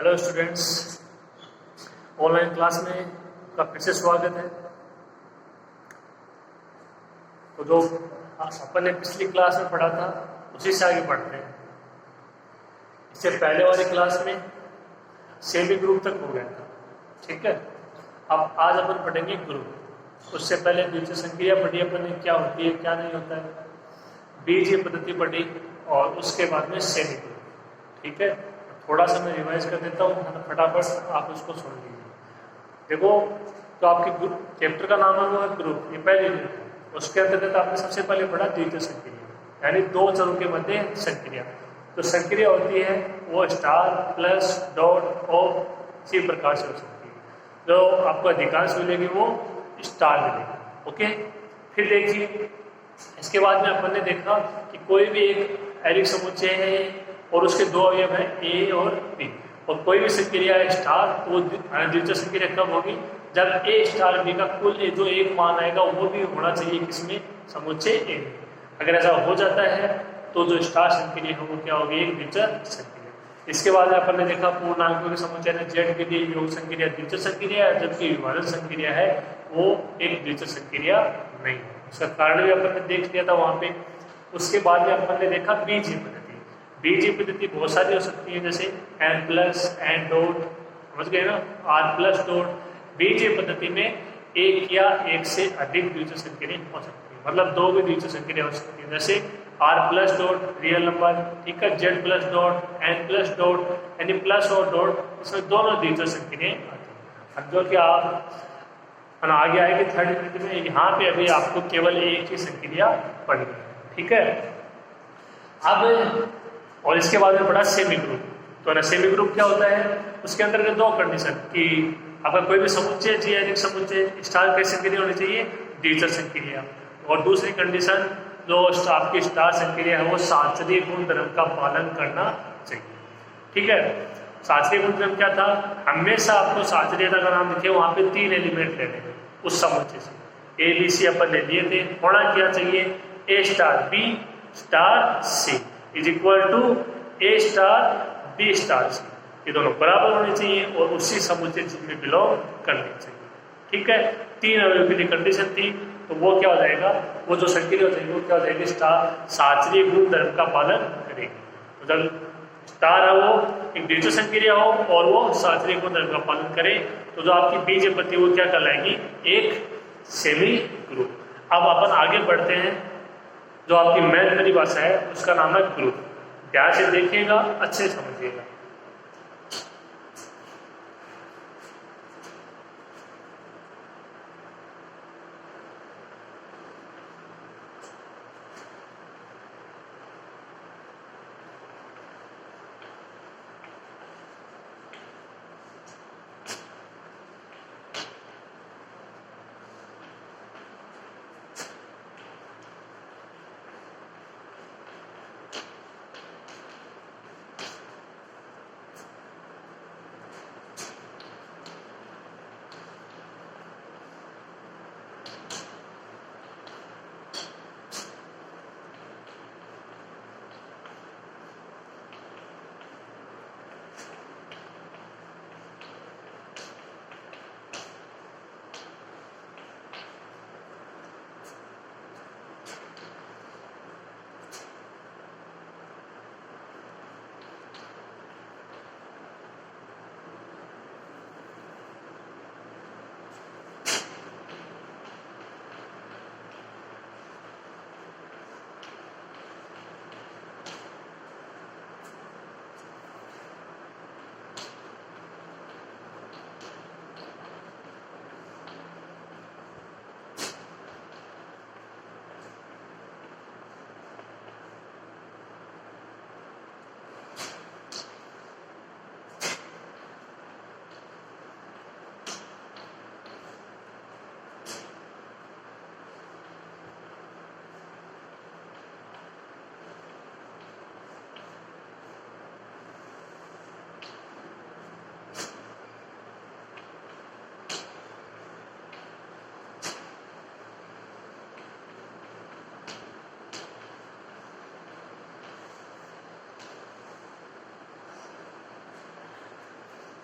Hello students, online class में का फिर से स्वागत है। तो जो अपन ने पिछली क्लास में पढ़ा था उसी से आगे पढ़ते हैं। इससे पहले वाली क्लास में सेमी ग्रुप तक हो गया था, ठीक है। अब आज अपन पढ़ेंगे ग्रुप। उससे पहले बीजगणित संक्रिया पढ़ी अपन ने, क्या होती है क्या नहीं होता है, बीजगणित पद्धति पढ़ी और उसके बाद में सेमी ग्रुप, ठीक है। थोड़ा सा मैं रिवाइज कर देता हूँ, फटाफट आप उसको सुन लीजिए। देखो, तो आपके ग्रुप चैप्टर का नाम है वो है ग्रुप, ये पहले ग्रुप है। उसके अंतर्गत आपने सबसे पहले पढ़ा द्वितीय संक्रिया, यानी दो चरों के मध्य संक्रिया। तो संक्रिया होती है वो स्टार प्लस डॉट और इसी प्रकार से हो सकती है। जो आपको अधिकांश मिलेगी वो स्टार मिलेगी, ओके। फिर देखिए, इसके बाद में अपन ने देखा कि कोई भी एक एरिक समुच्चय है और उसके दो अवयव हैं ए और बी, और कोई भी संक्रिया है स्टार, तो वो द्वितीय संक्रिया कब होगी, जब ए स्टार बी का कुल जो एक मान आएगा वो भी होना चाहिए किसमें, समुच्चय ए में। अगर ऐसा हो जाता है तो जो स्टार संक्रिया है वो क्या होगी, एक द्वितीय संक्रिया। इसके बाद अपन ने देखा पूर्णांकों के समुच्चय ने जेड के लिए योग संक्रिया द्वितीय संक्रिया है, जबकि विभाजन संक्रिया है वो एक द्वितीय संक्रिया नहीं है। उसका कारण भी अपन ने देख लिया था वहां पे। उसके बाद में अपन ने देखा बीजीय पद्धति। बीजीय पद्धति बहुत सारी हो सकती है, जैसे एन प्लस एन डॉट, समझ गए ना, आर प्लस डॉट। बीजीय पद्धति में एक या एक से अधिक द्वितीय संक्रिया हो सकती है, मतलब दो भी द्वितीय संक्रिया हो सकती है, जैसे R plus dot real number, ठीक है, Z plus dot N plus dot, यानी प्लस और डॉट, इसमें दोनों द्वितीय संक्रिया आती है। अब जो कि आप आगे आएगी थर्ड यूनिट में, यहाँ पे अभी आपको केवल एक ही संक्रिया पढ़नी है, ठीक है। अब और इसके बाद में पढ़ा सेमी ग्रुप। तो ना सेमी ग्रुप क्या होता है, उसके अंदर के दो कंडीशन कि अगर कोई भी समुच्चय जी अधिक समुच्चय स्टार कैसी संक्रिया होनी चाहिए, द्वितीय संक्रिया, और दूसरी कंडीशन जो आपकी स्टार संक्रिया है वो शास्त्रीय गुण धर्म का पालन करना चाहिए, ठीक है। शास्त्रीय गुण धर्म क्या था, हमेशा आपको शास्त्रीयता का नाम लिखे, वहां पे 3 एलिमेंट लेने उस समुच्चय से। ए बी सी अपन ने लिए थे, होना क्या चाहिए, A star B star C is equal to A star B star C, ये दोनों बराबर होने चाहिए और उसी समुच्चय में बिलोंग करनी चाहिए, ठीक है। 3 अवयव की कंडीशन थी, तो वो क्या हो जाएगा, वो जो संक्रिया हो जाएगी वो क्या हो जाएगी, स्टार शास्त्रीय गुण धर्म का पालन करेगी। तो जब स्टार है वो एक द्वितीय संक्रिया हो और वो शास्त्रीय गुण धर्म का पालन करे, तो जो आपकी बीजीय पद्धति वो क्या कहलाएगी, एक सेमी ग्रुप। अब अपन आगे बढ़ते हैं, जो आपकी मेन परिभाषा है उसका नाम है ग्रुप। ध्यान से देखिएगा, अच्छे से समझिएगा।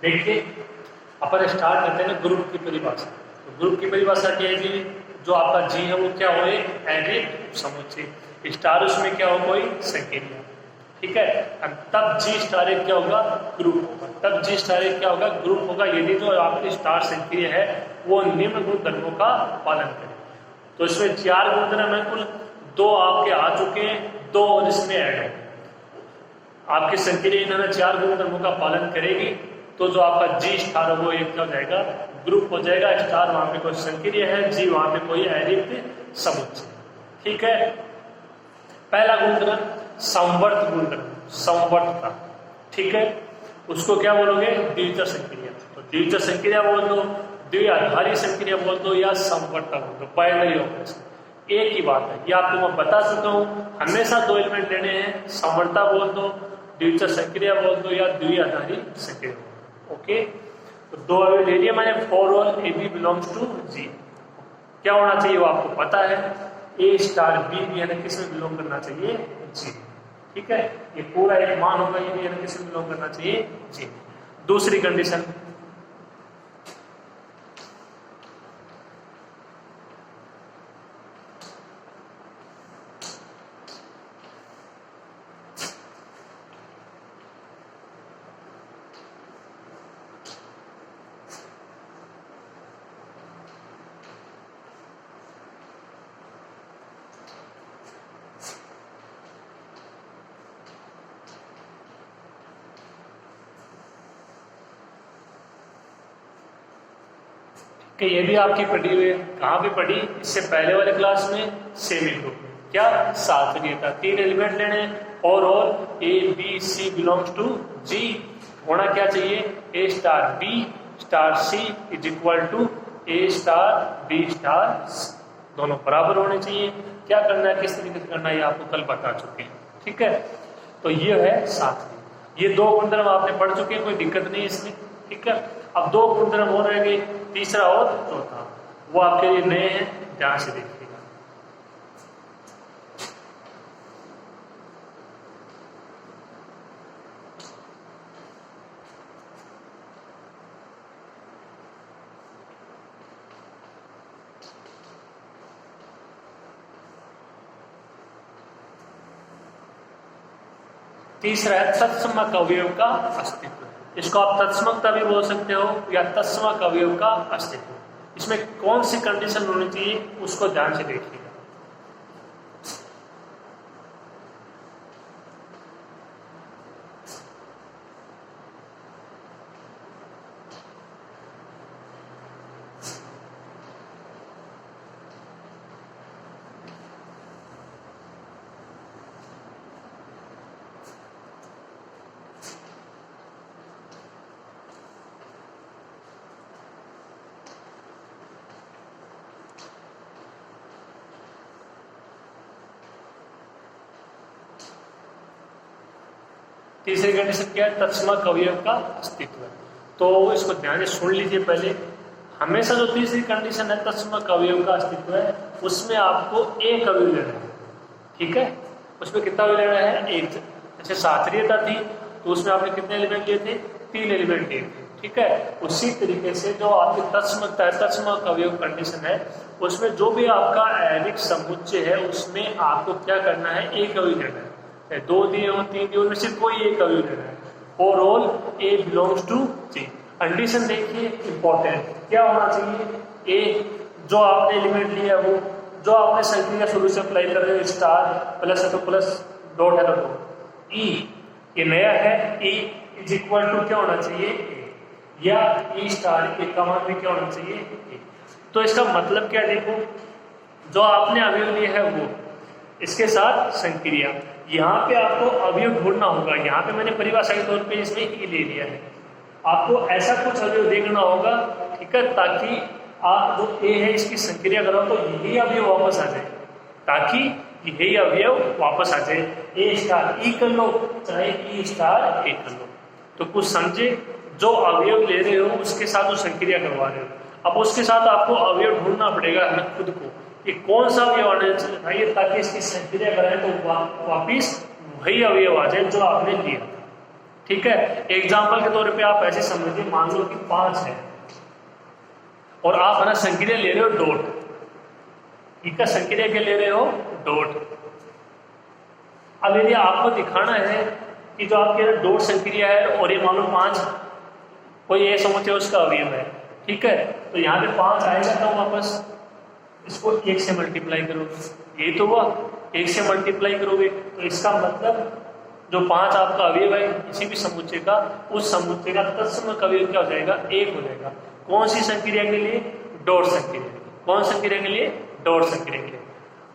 देखिए अपन स्टार्ट करते हैं ना ग्रुप की परिभाषा। तो ग्रुप की परिभाषा क्या है कि जो आपका जी है वो क्या हो, एक एरिक समुच्चय, स्टार उसमें क्या हो, कोई संकीर्ण, ठीक है। तब जी स्टार एक क्या होगा, ग्रुप होगा। तब जी स्टार एक क्या होगा, ग्रुप होगा, यदि जो आपकी स्टार संक्रिय है वो निम्न गुणधर्मों का पालन करे। तो इसमें 4 गुणधर्म है कुल, 2 आपके आ चुके हैं, 2 और इसमें ऐड है। आपकी संक्रिय इन्होंने 4 गुणधर्मों का पालन करेगी तो जो आपका जी स्टार वो एक क्या हो जाएगा, ग्रुप हो जाएगा। स्टार वहां पे कोई संक्रिय है, जी वहां पे कोई अरिक्त समुच्चय, ठीक है। पहला गुणधर्म संवर्त गुणधर्म, संवर्त का, ठीक है। उसको क्या बोलोगे, द्वितीय संक्रिया। तो द्वितीय संक्रिया बोल दो, द्विआधारी संक्रिया बोल दो, या संवर्ता बोल दो, बाइनरी ऑपरेशन, एक ही बात है। ये आपको मैं बता चुका हूं, हमेशा 2 एलिमेंट लेने हैं, संवर्ता बोल दो, द्वितीय संक्रिया बोल दो, या द्विआधारी संक्रिया बोल दो, ओके। तो 2 अभी ले लिया मैंने, for all A B belongs to G. क्या होना चाहिए वो आपको पता है, ए स्टार बी भी है ना किस में बिलोंग करना चाहिए, जी, ठीक है। ये पूरा एक मान होगा, ये भी है ना किस में बिलोंग करना चाहिए, जी। दूसरी कंडीशन, कि ये भी आपकी पढ़ी हुई है, कहाँ पे पढ़ी, इससे पहले वाले क्लास में, सेमी ग्रुप में। क्या सात्वियता, 3 एलिमेंट लेने, और A B C belongs to G. होना क्या चाहिए, A star B star C is equal to A star B star C, दोनों बराबर होने चाहिए। क्या करना है, किस तरीके से करना है, ये आपको कल बता चुके हैं, ठीक है। तो ये है सात्विक। ये 2 गुणधर्म आपने पढ़ चुके हैं, कोई दिक्कत नहीं इसमें, ठीक है। अब 2 गुणधर्म हो रह गए, तीसरा और चौथा, वो आपके लिए नए हैं, ध्यान से देखिएगा। तीसरा है तत्समक अवयव का अस्तित्व। इसको आप तत्समकता भी बोल सकते हो या तत्समक अवयव का अस्तित्व। इसमें कौन सी कंडीशन होनी चाहिए उसको ध्यान से देखिएगा। तीसरी कंडीशन क्या है, तत्समक अवयव का अस्तित्व। तो इसको ध्यान से सुन लीजिए पहले। हमेशा जो तीसरी कंडीशन है तत्समक अवयव का अस्तित्व है, उसमें आपको एक अवयव लेना है, ठीक है। उसमें कितना अवयव लेना है, एक। जैसे सात्रियता थी तो उसमें आपने कितने एलिमेंट लिए थे, 3 एलिमेंट लिए थे, ठीक है। उसी तरीके से जो आपकी तत्समकता है, तत्समक अवयव कंडीशन है, उसमें जो भी आपका आयनिक समुच्चय है उसमें आपको क्या करना है, एक अवयव लेना है। 2 दिए हो 3 दिए, उनमें से कोई एक अवयव लेना है। For all A belongs to G. Condition देखिए इंपॉर्टेंट, क्या होना चाहिए, ए जो आपने एलिमेंट लिया वो, जो आपने संक्रिया शुरू से अप्लाई कर रहे हो, स्टार प्लस है तो प्लस, डॉट है तो डॉट, ई ये नया है, ई इज इक्वल टू क्या होना चाहिए, ए, या ई स्टार के कमान में क्या होना चाहिए, ए। तो इसका मतलब क्या, देखो जो आपने अवयव लिया है वो, इसके साथ संक्रिया, यहाँ पे आपको अवयव ढूंढना होगा। यहाँ पे मैंने परिभाषा के तौर पे इसमें ई ले लिया है, आपको ऐसा कुछ अवयव देखना होगा, ठीक है, ताकि आप जो ए है इसकी संक्रिया करो तो यही अवयव वापस आ जाए, ताकि यही अवयव वापस आ जाए। ए स्टार ई कर लो, चाहे ई स्टार ए कर लो। तो कुछ समझे, जो अवयव ले रहे हो उसके साथ जो संक्रिया करवा रहे हो, अब उसके साथ आपको अवयव ढूंढना पड़ेगा हमें खुद को कि कौन सा अवयव आना चाहिए, ताकि इसकी संक्रिया कराएं तो वापिस वही अवयव आ जाए जो आपने लिया था, ठीक है। एग्जाम्पल के तौर पे आप ऐसे समझिए, मान लो कि 5 है और आप है ना संक्रिया ले रहे हो डॉट, ठीक है, संक्रिया के ले रहे हो डॉट। अब यदि आपको दिखाना है कि जो आपके डॉट संक्रिया है और ये मान लो 5 कोई ये समुच्चय उसका अवयव है, ठीक है, तो यहाँ पे 5 आएगा तो वापस इसको 1 से मल्टीप्लाई करोगे, यही तो हुआ, 1 से मल्टीप्लाई करोगे तो इसका मतलब जो 5 आपका अवयव है किसी भी समुच्चय का, उस समुच्चय का तत्सम अवयव क्या हो जाएगा, 1 हो जाएगा। कौन सी संक्रिया के लिए, डॉट संक्रिया के लिए। कौन संक्रिया के लिए, डॉट संक्रिया के लिए।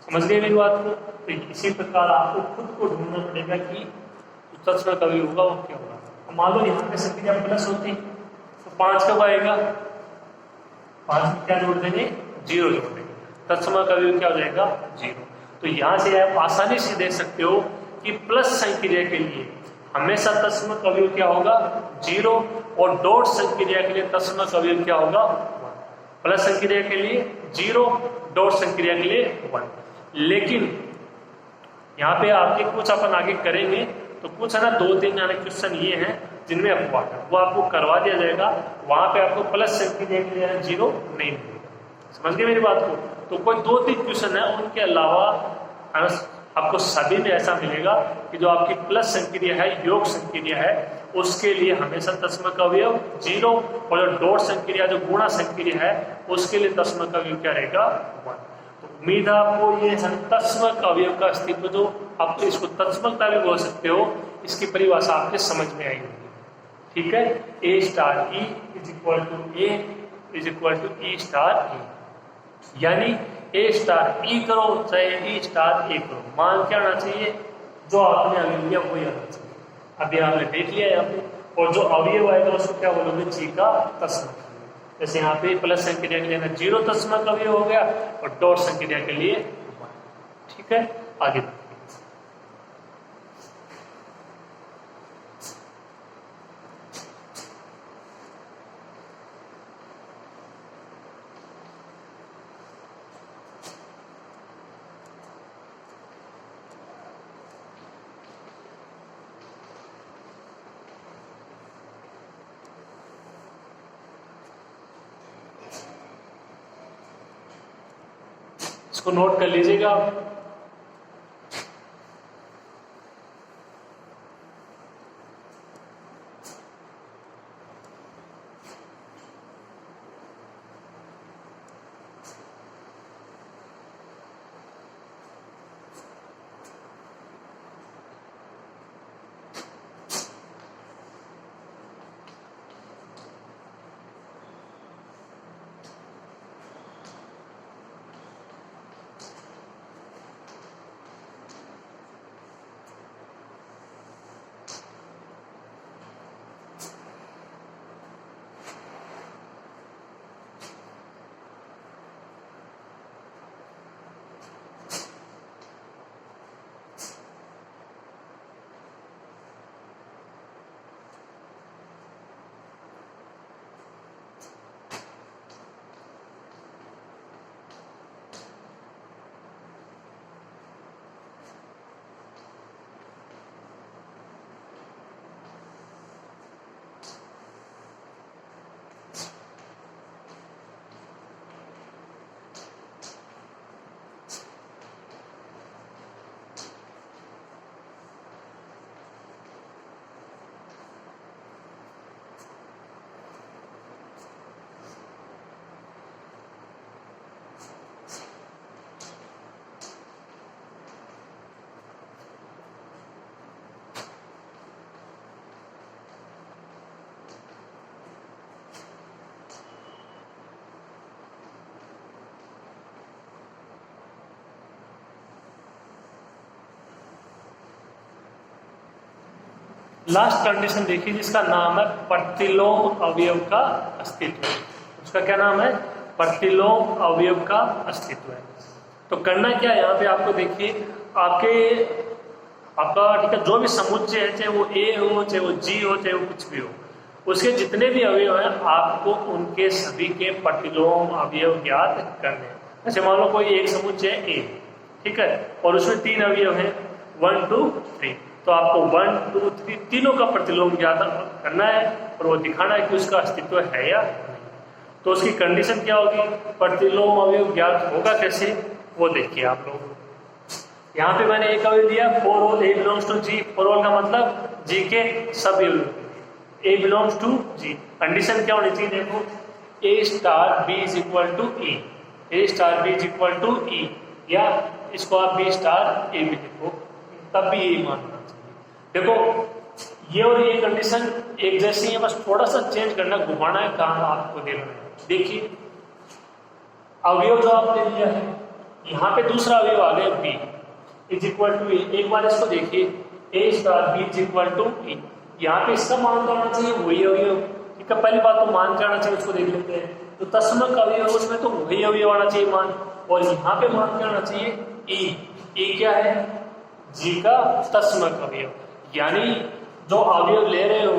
समझ गए मेरी बात को। तो इसी प्रकार आपको खुद को ढूंढना पड़ेगा कि तत्सम अवयव होगा वो क्या होगा। मान लो यहाँ पे संक्रिया प्लस होती तो 5 कब आएगा, 5 में क्या जोड़ देंगे, 0 जोड़ देंगे, तत्सम अवयव क्या हो जाएगा, 0। तो यहाँ से आप आसानी से देख सकते हो कि प्लस संक्रिया के लिए हमेशा तत्सम अवयव क्या होगा, 0, और डॉट संक्रिया के लिए तत्सम अवयव क्या होगा, 1। प्लस संक्रिया के लिए 0, डॉट संक्रिया के लिए 1। लेकिन यहाँ पे आपके कुछ अपन आगे करेंगे तो कुछ है ना 2-3 क्वेश्चन ये हैं जिनमें अपवाद है, वो आपको करवा दिया जाएगा। वहां पे आपको प्लस संक्रिया के लिए 0 नहीं मिलेगा। समझ गए मेरी बात को। तो कोई 2-3 क्वेश्चन है, उनके अलावा आपको सभी में ऐसा मिलेगा कि जो आपकी प्लस संक्रिया है, योग संक्रिया है, उसके लिए हमेशा तत्सम अवयव 0, और जो डॉट संक्रिया जो गुणा संक्रिया है उसके लिए तत्सम अवयव क्या रहेगा, 1। तो उम्मीद है आपको ये तत्सम अवयव का अस्तित्व, जो आप इसको तत्समकता भी बोल सकते हो, इसकी परिभाषा आपके समझ में आई होगी। ठीक है, A star E is equal to A is equal to E star E, यानी A स्टार E करो चाहे E स्टार A करो, मान क्या आना चाहिए, जो आपने अवयव लिया वही आना चाहिए। अभी आपने देख लिया यहाँ पे, और जो अवयव आएगा उसको क्या बोलोगे, G का तत्समक। जैसे यहाँ पे प्लस संक्रिया के लिए 0 तत्समक अवयव हो गया और डॉट संक्रिया के लिए 1। ठीक है, आगे इसको नोट कर लीजिएगा आप। लास्ट कंडीशन देखिए, जिसका नाम है प्रतिलोम अवयव का अस्तित्व। उसका क्या नाम है, प्रतिलोम अवयव का अस्तित्व है। तो करना क्या है यहाँ पे, आपको देखिए आपका ठीक है, जो भी समुच्चय है, चाहे वो A हो, चाहे वो G हो, चाहे वो कुछ भी हो, उसके जितने भी अवयव हैं आपको उनके सभी के प्रतिलोम अवयव ज्ञात करने हैं। जैसे मान लो कोई एक समुच्चय है A, ठीक है, और उसमें 3 अवयव हैं 1 2 3, तो आपको 1 2 3 तीनों का प्रतिलोम ज्ञात करना है और वो दिखाना है कि उसका अस्तित्व है या नहीं। तो उसकी कंडीशन क्या होगी, प्रतिलोम अवयव ज्ञात होगा कैसे, वो देखिए आप लोग। यहाँ पे मैंने एक अवयव दिया for all A belongs to G. For all का मतलब जी के सब अवयव, A belongs to G. Condition क्या होनी चाहिए, देखो A star B is equal to E, A star B is equal to E, या इसको आप बी स्टार ए भी लिखो, तब भी यही मानना चाहिए। देखो ये और ये कंडीशन एक जैसी है, बस थोड़ा सा चेंज करना, घुमाना है, काम आपको देना है। देखिए अवयव जो आपने लिया है, यहाँ पे दूसरा अवयव आ गया B is equal to A. एक बार इसको देखिए, A star B is equal to E, यहाँ पे इसका मान तो आना चाहिए वही अवयव, ठीक है। पहली बात तो मान क्या आना चाहिए उसको देख लेते हैं। तो तस्मक अवयव उसमें तो वही अवयव आना चाहिए मान, और यहाँ पे मान क्या आना चाहिए ई। ई क्या है, जी का तस्मक अवयव, यानी जो अवयव ले रहे हो,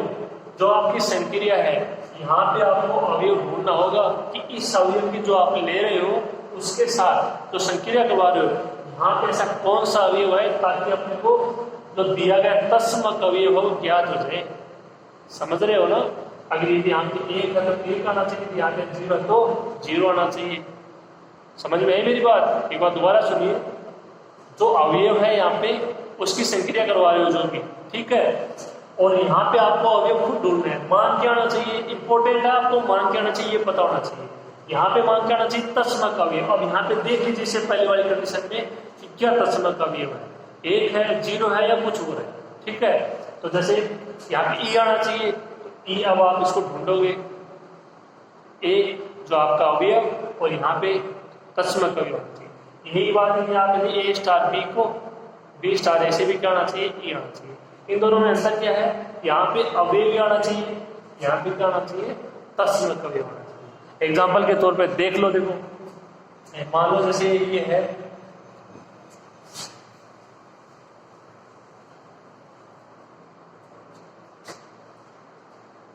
जो आपकी संक्रिया है, यहाँ पे आपको अवयव ढूंढना होगा कि इस अवयव की जो आप ले रहे हो उसके साथ जो संक्रिया करवा रहे हो, यहाँ पे ऐसा कौन सा अवयव है, ताकि अपने को जो दिया गया तस्मक अवयव हो ज्ञात हो जाए। समझ रहे हो ना। अगर यदि यहाँ पे एक है तो एक आना चाहिए, यहाँ पे 0 तो 0 आना चाहिए। समझ में आई मेरी बात, एक बार दोबारा सुनिए। जो अवयव है यहाँ पे उसकी संक्रिया करवा रहे हो जो भी, ठीक है, और यहाँ पे आपको अवयव खुद ढूंढना है। मान क्या आना चाहिए, इंपॉर्टेंट है, आपको मान क्या आना चाहिए ये पता होना चाहिए। यहाँ पे मान क्या आना चाहिए, तस्मक अवयव। अब यहाँ पे देख लीजिए इससे पहले वाली कंडीशन में कि क्या तस्मक अवयव है, 1 है 0 है या कुछ और है, ठीक है। तो जैसे यहाँ पे ई आना चाहिए, तो ई अब आप इसको ढूंढोगे, ए जो आपका अवयव और यहाँ पे तस्मक अवयव आना चाहिए। यही बात है कि आप यदि ए स्टार बी को बी स्टार ऐसे भी क्या आना चाहिए, ई आना चाहिए। इन दोनों में अंतर क्या है, यहाँ पे अवयव आना चाहिए, यहाँ पे क्या आना चाहिए, तस्मक अवयव आना चाहिए। एग्जाम्पल के तौर पे देख लो, देखो मान लो जैसे ये है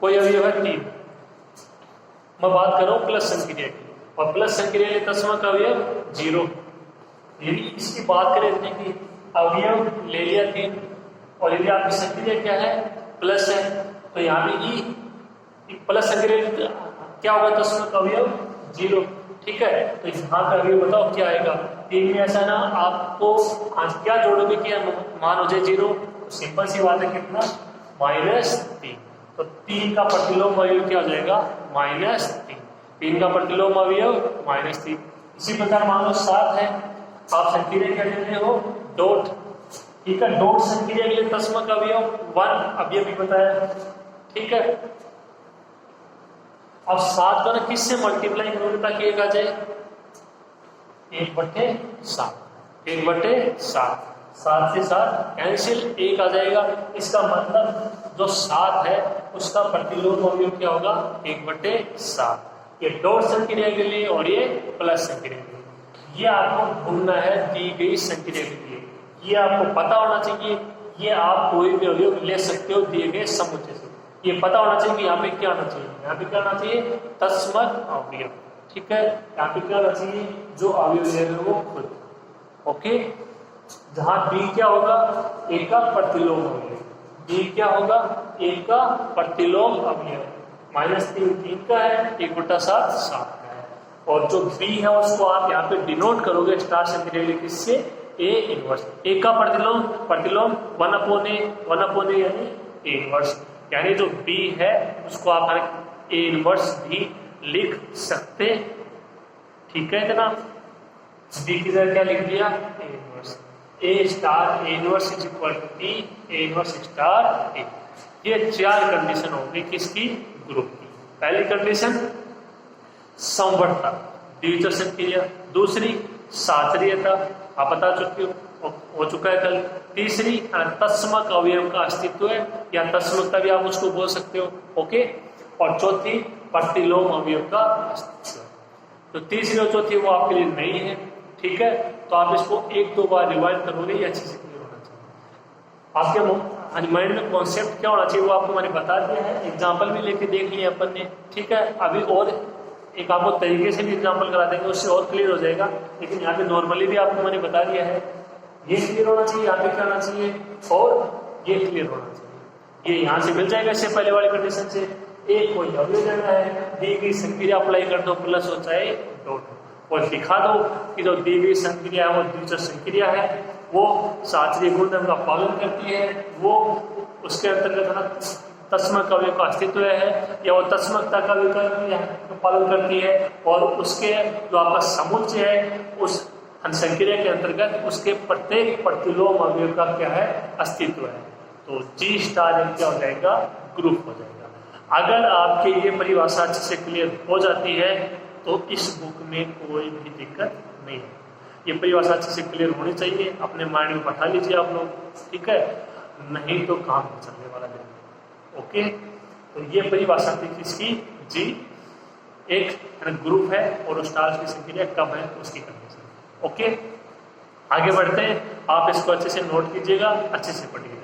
कोई अवयव है 3, मैं बात कर रहा हूं प्लस संक्रिया की, और प्लस संक्रिया के तस्मक अवयव 0। यदि इसकी बात करें कि अवयव ले लिया 3, और यदि आपकी संक्रिया क्या है, प्लस है, तो यहाँ पे ई प्लस संक्रिया क्या होगा, तस्मक अवयव 0, ठीक है। तो यहाँ का अवयव बताओ क्या आएगा। 3 में ऐसा ना आपको आज क्या जोड़ोगे कि मान हो जाए 0, तो सिंपल सी बात है कितना, -3। तो 3 का प्रतिलोम अवयव क्या हो जाएगा, -3। 3 का प्रतिलोम अवयव -3। इसी प्रकार मान लो 7 है, आप संक्रिया क्या ले रहे हो, डॉट, ठीक है। डॉट संक्रिया के लिए तस्मक अवयव 1, अभी अभी बताया, ठीक है। अब 7 को ना किससे मल्टीप्लाई करोगे ताकि 1 आ जाए, 1/7, 1/7, 7 से 7 कैंसिल, 1 आ जाएगा। इसका मतलब जो 7 है उसका प्रतिलोम अवयव क्या होगा, 1/7। ये डॉट संक्रिया के लिए और ये प्लस संक्रिया के लिए, ये आपको ढूंढना है दी गई संक्रिया के लिए। ये आपको पता होना चाहिए, ये आप कोई भी अवयव ले सकते हो दिए गए समुच्चय से। ये पता होना चाहिए कि यहाँ पे क्या आना चाहिए, यहाँ पे क्या आना चाहिए, तस्मक अवयव, ठीक है। यहाँ पे क्या आना चाहिए, जो अवयव ले रहे हो वो खुद, ओके। जहां बी क्या होगा, ए का प्रतिलोम अवयव, बी क्या होगा, ए का प्रतिलोम अवयव, -3 3 का है, 1/7 7 का है। और जो बी है उसको आप यहाँ पे डिनोट करोगे स्टार संक्रिया किससे, ए इनवर्स। ए का प्रतिलोम 1/a यानी ए इनवर्स, यानी जो बी है उसको आप ए इनवर्स भी लिख सकते, ठीक है। इतना बी की जगह क्या लिख दिया, A inverse. A star A inverse is equal to B, A inverse star A. ये 4 कंडीशन होगी किसकी, ग्रुप की। पहली कंडीशन समवर्तता, द्वितीय संक्रिया। दूसरी सात्रीयता, आप बता चुके हो चुका है कल। तीसरी तस्मक अवयव का अस्तित्व है, या तस्मकता भी आप उसको बोल सकते हो, ओके। और चौथी प्रतिलोम अवयव का अस्तित्व। तो तीसरी और चौथी वो आपके लिए नहीं है, ठीक है। तो आप इसको 1-2 बार रिवाइज करोगे, ये अच्छे से क्लियर होना चाहिए। आपके माइंड में कॉन्सेप्ट क्या होना चाहिए वो आपको मैंने बता दिया है, एग्जाम्पल भी लेके देख लिया अपन ने, ठीक है। अभी और एक आपको तरीके से भी एग्जाम्पल करा देंगे, उससे और क्लियर हो जाएगा। लेकिन यहाँ पे नॉर्मली भी आपको मैंने बता दिया है, ये क्लियर होना चाहिए, यहाँ पे क्या होना चाहिए, और ये क्लियर होना चाहिए। ये यहाँ से मिल जाएगा इससे पहले वाली कंडीशन से। एक कोई अवयव देना है, दी गई संक्रिया अप्लाई कर दो, प्लस हो चाहे डॉट, और दिखा दो कि जो दी गई संक्रिया है वो द्वितीय संक्रिया है, वो शास्त्रीय गुणधर्म का पालन करती है, वो उसके अंतर्गत ना तस्मक अवयव का अस्तित्व है, या वो तस्मकता का विकल्प पालन करती है, और उसके जो आपका समुच्चय है उस संक्रिया के अंतर्गत उसके प्रत्येक प्रतिलोम अवयव का क्या है, अस्तित्व है। तो जी स्टार क्या हो जाएगा, ग्रुप हो जाएगा। अगर आपके ये परिभाषा अच्छे से क्लियर हो जाती है तो इस बुक में कोई भी दिक्कत नहीं है। ये परिभाषा अच्छे से क्लियर होनी चाहिए, अपने माइंड में बैठा लीजिए आप लोग, ठीक है, नहीं तो काम नहीं चलने वाला है। ओके, तो ये परिभाषा थी किसकी, जी, एक ग्रुप है और स्टार्स की संक्रिया कब है उसकी कंडीशन। ओके, आगे बढ़ते हैं, आप इसको अच्छे से नोट कीजिएगा, अच्छे से पढ़िएगा।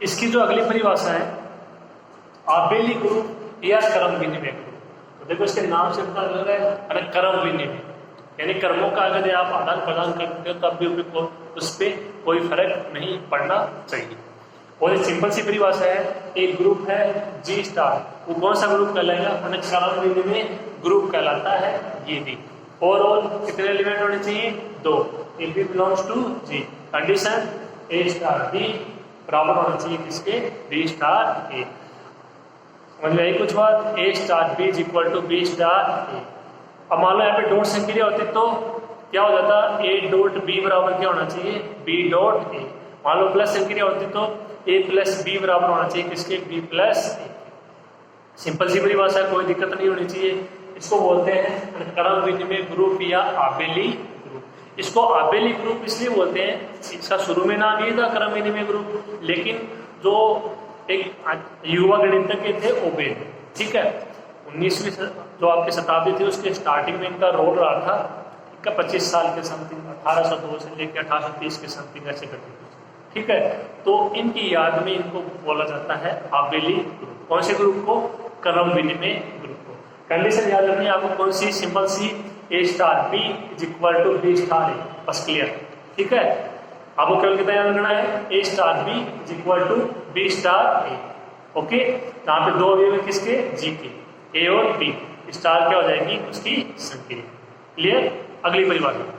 इसकी जो अगली परिभाषा है, आबेली ग्रुप या कर्म विनिमय ग्रुप। तो देखो इसके नाम से पता लग रहा है कर्म विनिमय, यानी कर्मों का अगर आप आदान प्रदान करते हो तब भी उस पर कोई फर्क नहीं पड़ना चाहिए। और एक सिंपल सी परिभाषा है, एक ग्रुप है जी स्टार, वो कौन सा ग्रुप कहलाएगा, कर्म विनिमय ग्रुप कहलाता है ये भी। ओवरऑल कितने एलिमेंट होने चाहिए, 2, A B belongs to G, condition A star B बराबर होना चाहिए किसके, बी स्टार ए। समझ में आई कुछ बात, A star B is equal to B star A. अब मान लो यहाँ पे डॉट संक्रिया होती तो क्या हो जाता, ए डॉट बी बराबर क्या होना चाहिए, बी डॉट ए। मान लो प्लस संक्रिया होती तो ए प्लस बी बराबर होना चाहिए किसके, बी प्लस ए। सिंपल सी परिभाषा, कोई दिक्कत नहीं होनी चाहिए। इसको बोलते हैं कर्म विनिमय ग्रुप या आबेली ग्रुप। इसको आबेली ग्रुप इसलिए बोलते हैं, इसका शुरू में नाम ये था कर्म विनिमय ग्रुप, लेकिन जो एक युवा गणितज्ञ थे ओबेल, ठीक है, 19वीं जो आपकी शताब्दी थी उसके स्टार्टिंग में इनका रोल रहा था, इनका 25 साल के समथिंग, 1802 से लेकर 1830 के समथिंग ऐसे करते थे, ठीक है। तो इनकी याद में इनको बोला जाता है आबेली ग्रुप। कौन से ग्रुप को, कर्म विनिमय ग्रुप को। कंडीशन याद रखनी है आपको, कौन सी, सिंपल सी, A star B is equal to B star A, बस क्लियर, ठीक है। आपको केवल कितना याद रखना है, A star B is equal to B star A. Okay, यहाँ पे दो अवयव किसके, जी के, ए और बी, स्टार क्या हो जाएगी उसकी संक्रिया। क्लियर, अगली परिभाषा,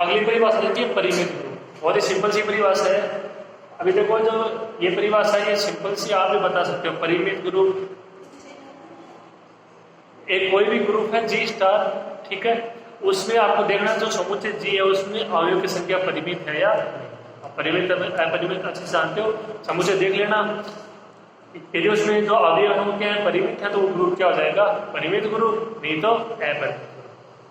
अगली परिभाषा देखिए परिमित ग्रुप, बहुत ही सिंपल सी परिभाषा है। अभी देखो जो ये परिभाषा है ये सिंपल सी आप भी बता सकते हो। परिमित ग्रुप एक कोई भी ग्रुप है जी स्टार, ठीक है, उसमें आपको देखना जो समुच्चय जी है उसमें अवयव की संख्या परिमित है या नहीं। परिमित अपरिमित अच्छे से जानते हो, समुच्चय देख लेना। यदि उसमें जो अवयव है वो क्या है परिमित है तो वो ग्रुप क्या हो जाएगा परिमित ग्रुप, नहीं तो अपरिमित।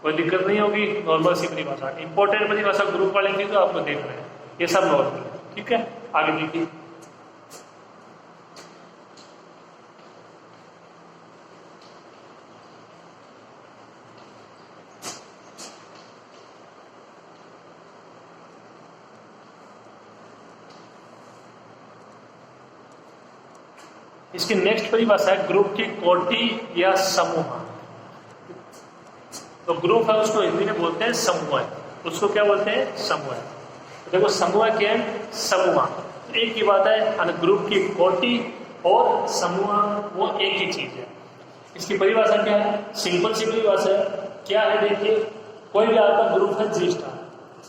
कोई दिक्कत नहीं होगी, नॉर्मल सी परिभाषा। इंपॉर्टेंट परिभाषा ग्रुप वाले की तो आपको देखना है, ये सब नॉर्मल है, ठीक है। आगे देखिए इसकी नेक्स्ट परिभाषा है ग्रुप की कोटि या समूह। तो ग्रुप है उसको हिंदी में बोलते हैं समूह, उसको क्या बोलते हैं समूह। तो देखो समूह क्या है, समूह तो एक ही बात है, ग्रुप की कोटि और समूह वो एक ही चीज है। इसकी परिभाषा क्या है, सिंपल सी परिभाषा है, क्या है देखिए, कोई भी आपका ग्रुप है जी स्टार,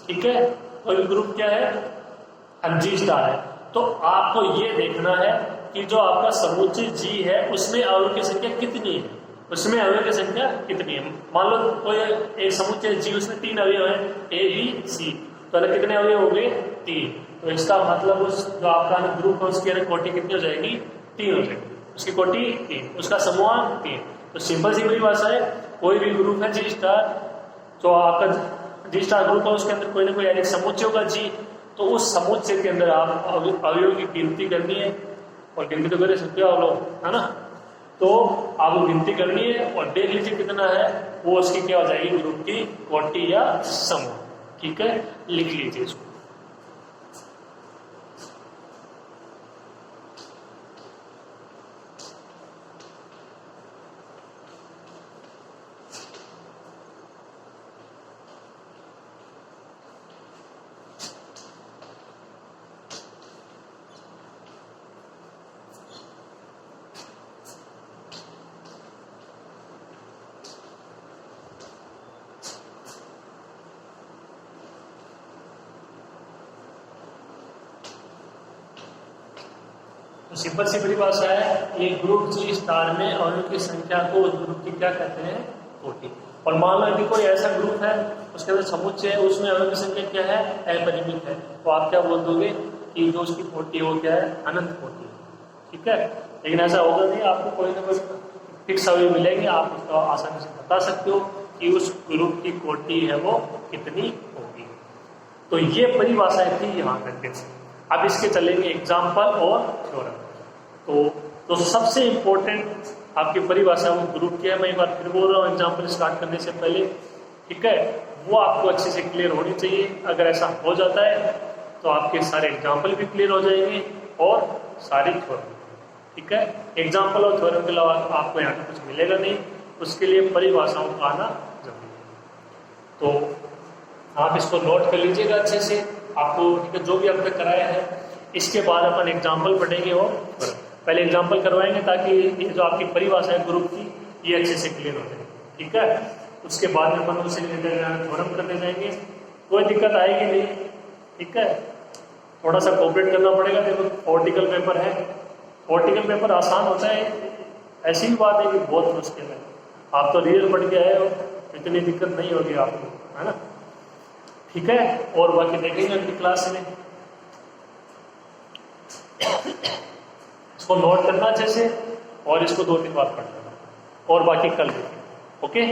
ठीक है, कोई भी ग्रुप क्या है जी स्टार है, तो आपको ये देखना है कि जो आपका समुच्चय जी है उसमें अवयव की संख्या कितनी है, उसमें अवयव की संख्या कितनी है। मान लो कोई एक समुच्चय जी उसमें 3 अवयव है ए बी सी, तो अलग कितने अवयव हो गए 3। तो इसका मतलब उस जो आपका ग्रुप है उसकी अलग कोटि कितनी हो जाएगी 3 हो जाएगी, उसकी कोटि 3, उसका समूह 3। तो सिंपल सी परिभाषा है, कोई भी ग्रुप है जी स्टार, तो आपका जी स्टार ग्रुप है उसके अंदर कोई ना कोई एक समुच्चय होगा जी, तो उस समुच्चय के अंदर आप अवयव की गिनती करनी है, और गिनती तो कर सकते हो आप लोग, है ना। तो आपको गिनती करनी है और देख लीजिए कितना है, वो उसकी क्या हो जाएगी ग्रुप की कोटि या समूह, ठीक है, लिख लीजिए इसको। तो सिंपल सी परिभाषा है, एक ग्रुप जी स्टार में अवयव की संख्या को उस ग्रुप की क्या कहते हैं कोटि। और मान लो यदि कोई ऐसा ग्रुप है उसके अंदर समुच्चय है उसमें अवयव की संख्या क्या है अपरिमित है, तो आप क्या बोल दोगे कि जो उसकी कोटि है वो क्या है अनंत कोटि है, ठीक है। लेकिन ऐसा होगा नहीं, आपको कोई ना कोई फिक्स अवयव मिलेंगे, आप उसका आसानी से बता सकते हो कि उस ग्रुप की कोटि है वो कितनी होगी। तो ये परिभाषाएं थी यहाँ तक के। अब इसके चलेंगे एग्जाम्पल और थ्योरम। तो सबसे इंपॉर्टेंट आपकी परिभाषा वो ग्रुप की है, मैं एक बार फिर बोल रहा हूँ एग्जाम्पल स्टार्ट करने से पहले, ठीक है, वो आपको अच्छे से क्लियर होनी चाहिए। अगर ऐसा हो जाता है तो आपके सारे एग्जाम्पल भी क्लियर हो जाएंगे और सारी थ्योरम, ठीक है। एग्जाम्पल और थ्योरम के अलावा आपको यहाँ पे कुछ मिलेगा नहीं, उसके लिए परिभाषाओं का आना जरूरी है। तो आप इसको नोट कर लीजिएगा अच्छे से, आपको ठीक है जो भी अब तक कराया है। इसके बाद अपन एग्जाम्पल पढ़ेंगे और पहले एग्जाम्पल करवाएंगे ताकि ये जो आपकी परिभाषा है ग्रुप की ये अच्छे से क्लियर हो जाए, ठीक है। उसके बाद में अपन उसे थ्योरम करने जाएंगे, कोई दिक्कत आएगी नहीं, ठीक है। थोड़ा सा कोऑपरेट करना पड़ेगा। देखो थ्योरेटिकल पेपर है, थ्योरेटिकल पेपर आसान होता है, ऐसी भी बात है कि बहुत मुश्किल है। आप तो रियल पढ़ के आए हो, इतनी दिक्कत नहीं होगी आपको, है ना, ठीक है। और बाकी देखेंगे अपनी क्लास में, इसको नोट करना अच्छे से और इसको 2-3 बार पढ़ लेना और बाकी कल देखेंगे, ओके।